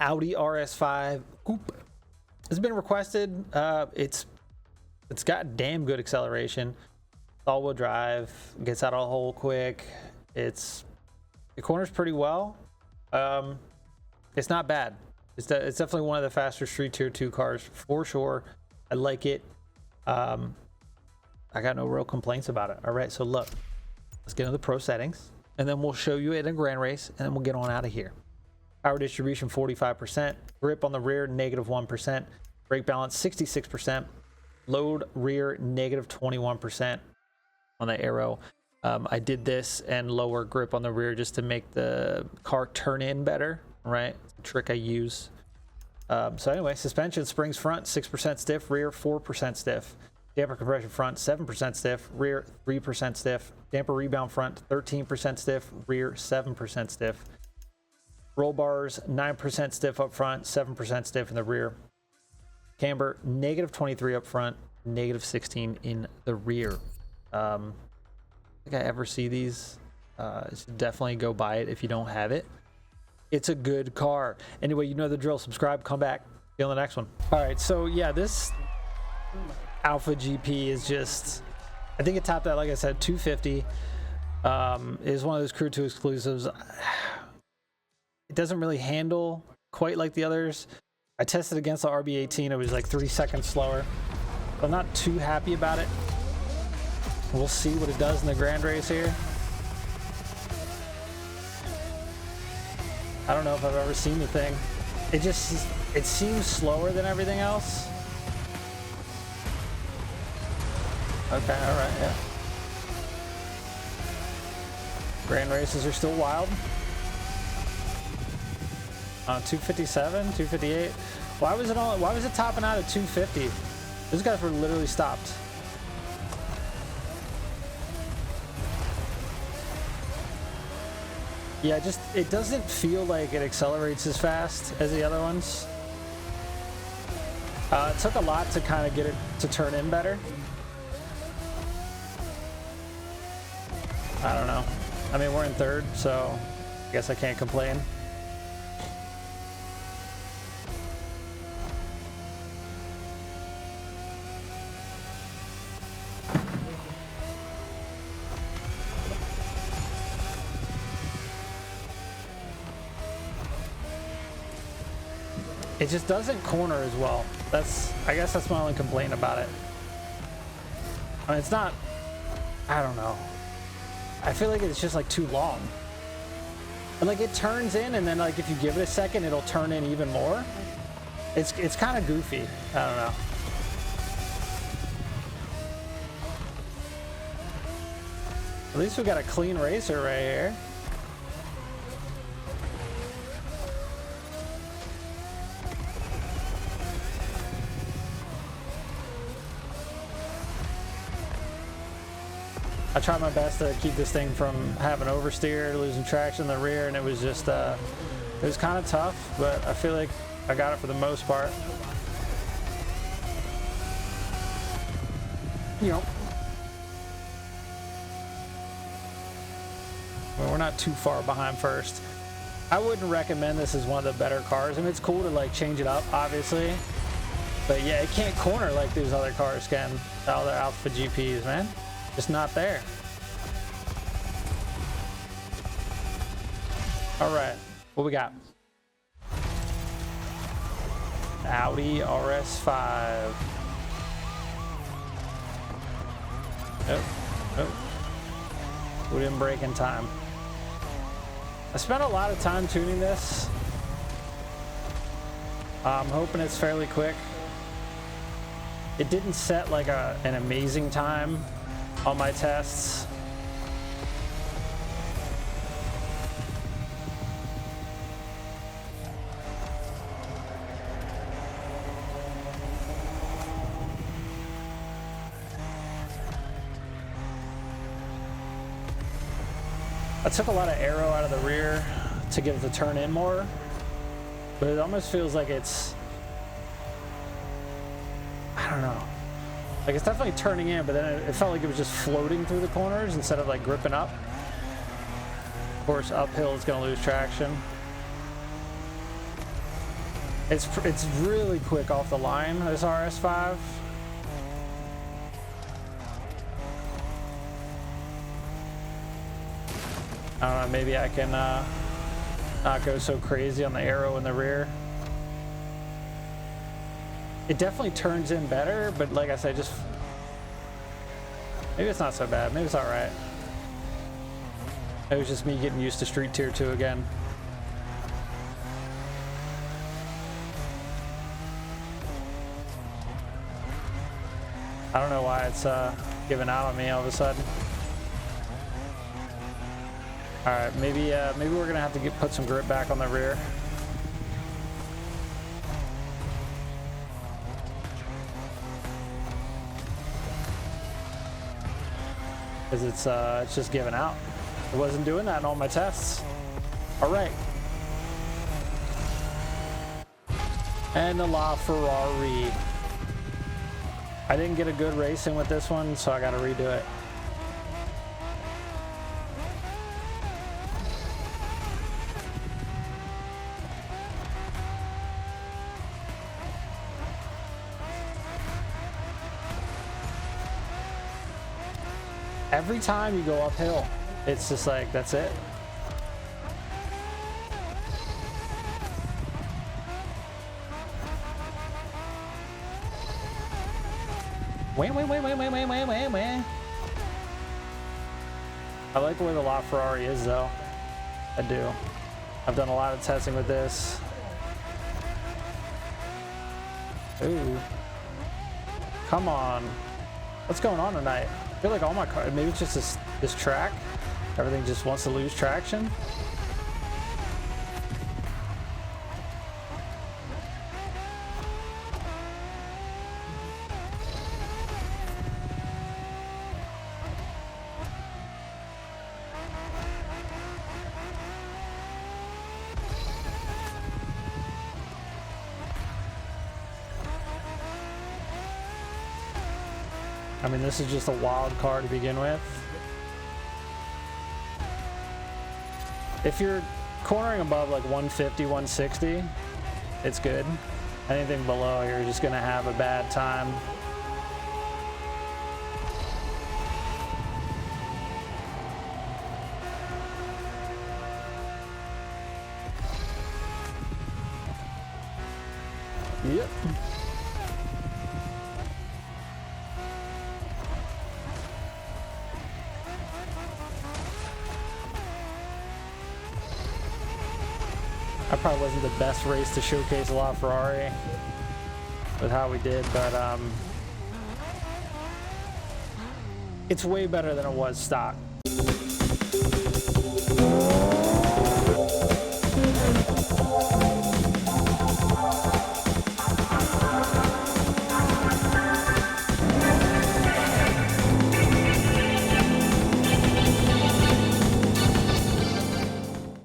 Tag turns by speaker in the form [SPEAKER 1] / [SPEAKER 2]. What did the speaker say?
[SPEAKER 1] Audi RS5 Coupe. It's been requested. It's got damn good acceleration. All-wheel drive, gets out of the hole quick. It corners pretty well. It's not bad. It's definitely one of the faster street tier 2 cars for sure. I like it. I got no real complaints about it. All right, so look, let's get into the pro settings, and then we'll show you it in a grand race, and then we'll get on out of here. Power distribution 45%, grip on the rear -1%, brake balance 66%, load rear -21% on the aero. I did this and lower grip on the rear just to make the car turn in better, right? It's a trick I use. So anyway, suspension, springs front 6% stiff, rear 4% stiff. Damper compression front 7% stiff, rear 3% stiff. Damper rebound front 13% stiff, rear 7% stiff. Roll bars 9% stiff up front, 7% stiff in the rear. Camber -23 up front, -16 in the rear. I think I ever see these. So definitely go buy it if you don't have it. It's a good car. Anyway, you know the drill. Subscribe, come back, see you on the next one. All right, so yeah, this Alpha GP is just, I think it topped out, like I said, 250. Is one of those Crew 2 exclusives. It doesn't really handle quite like the others. I tested against the RB18. It was like 3 seconds slower. I'm not too happy about it. We'll see what it does in the grand race here. I don't know if I've ever seen the thing. It seems slower than everything else. Okay, all right, yeah. Grand races are still wild. 257, 258. Why was it topping out at 250? Those guys were literally stopped. Yeah, it doesn't feel like it accelerates as fast as the other ones. It took a lot to kind of get it to turn in better. I don't know. I mean, we're in third, so I guess I can't complain. It just doesn't corner as well. I guess that's my only complaint about it. I mean, it's not, I don't know. I feel like it's just like too long. And like it turns in, and then like if you give it a second, it'll turn in even more. It's kind of goofy. I don't know. At least we got a clean racer right here. I tried my best to keep this thing from having oversteer, losing traction in the rear, and it was just, it was kind of tough, but I feel like I got it for the most part. You know. Well, we're not too far behind first. I wouldn't recommend this as one of the better cars. I mean, it's cool to like change it up, obviously. But yeah, it can't corner like these other cars can. All their Alpha GPs, man. Just not there. All right, what we got? Audi RS5. Oh, we didn't brake in time. I spent a lot of time tuning this. I'm hoping it's fairly quick. It didn't set like an amazing time on my tests. I took a lot of aero out of the rear to get it to turn in more, but it almost feels like it's, I don't know. Like it's definitely turning in, but then it felt like it was just floating through the corners instead of like gripping up. Of course, uphill is going to lose traction. It's really quick off the line, this RS5. I don't know, maybe I can not go so crazy on the aero in the rear. It definitely turns in better, but like I said, just maybe it's not so bad. Maybe it's all right. It was just me getting used to Street Tier 2 again. I don't know why it's giving out on me all of a sudden. All right, maybe we're gonna have to put some grip back on the rear. Because it's just giving out. It wasn't doing that in all my tests. All right. And the LaFerrari. I didn't get a good race in with this one, so I got to redo it. Every time you go uphill, it's just like, that's it. Wait. I like the way the LaFerrari is, though. I do. I've done a lot of testing with this. Ooh. Come on. What's going on tonight? I feel like all my cars, maybe it's just this track. Everything just wants to lose traction. I mean, this is just a wild car to begin with. If you're cornering above like 150, 160, it's good. Anything below, you're just gonna have a bad time. Yep. That probably wasn't the best race to showcase a LaFerrari with how we did, but it's way better than it was stock.